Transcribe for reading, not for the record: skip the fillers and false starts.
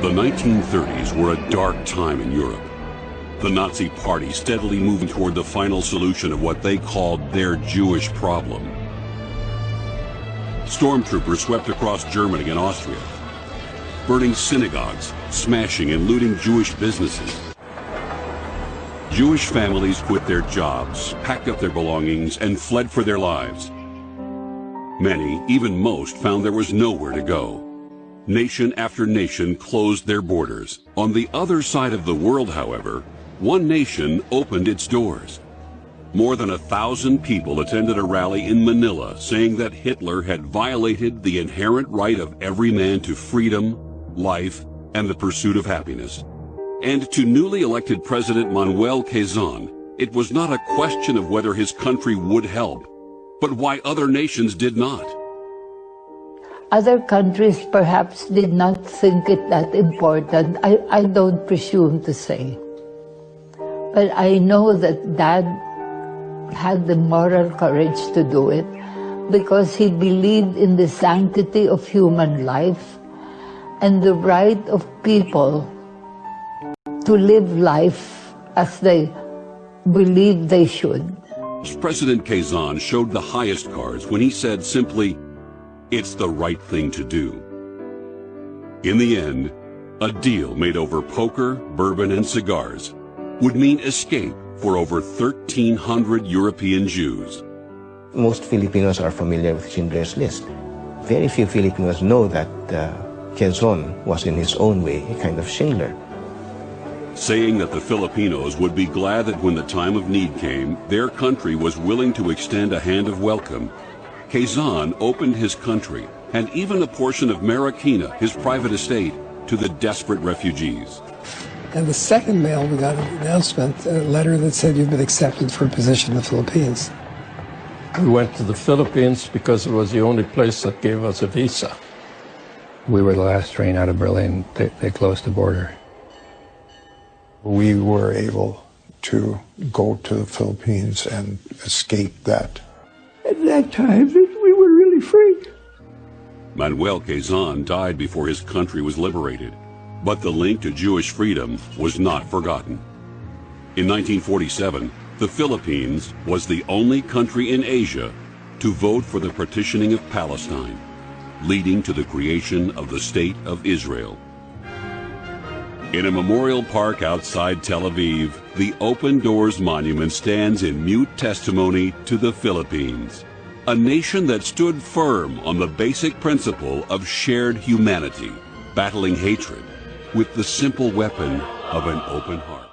The 1930s were a dark time in Europe. The Nazi Party steadily moving toward the final solution of what they called their Jewish problem. Stormtroopers swept across Germany and Austria, burning synagogues, smashing and looting Jewish businesses. Jewish families quit their jobs, packed up their belongings, and fled for their lives. Many, even most, found there was nowhere to go. Nation after nation closed their borders. On the other side of the world, however, one nation opened its doors. More than 1,000 people attended a rally in Manila saying that Hitler had violated the inherent right of every man to freedom, life, and the pursuit of happiness. And to newly elected President Manuel Quezon, it was not a question of whether his country would help, but why other nations did not. Other countries perhaps did not think it that important. I don't presume to say. But I know that Dad had the moral courage to do it because he believed in the sanctity of human life and the right of people to live life as they believe they should. President Quezon showed the highest cards when he said simply, "It's the right thing to do." In the end, a deal made over poker, bourbon, and cigars would mean escape for over 1,300 European Jews. Most Filipinos are familiar with Schindler's List. Very few Filipinos know that Quezon was in his own way a kind of Schindler. Saying that the Filipinos would be glad that when the time of need came, their country was willing to extend a hand of welcome, Quezon opened his country and even a portion of Marikina, his private estate, to the desperate refugees. And the second mail, we got an announcement, a letter that said you've been accepted for a position in the Philippines. We went to the Philippines because it was the only place that gave us a visa. We were the last train out of Berlin. They closed the border. We were able to go to the Philippines and escape that. At that time, we were really free. Manuel Quezon died before his country was liberated, but the link to Jewish freedom was not forgotten. In 1947, the Philippines was the only country in Asia to vote for the partitioning of Palestine, leading to the creation of the State of Israel. In a memorial park outside Tel Aviv, the Open Doors Monument stands in mute testimony to the Philippines, a nation that stood firm on the basic principle of shared humanity, battling hatred with the simple weapon of an open heart.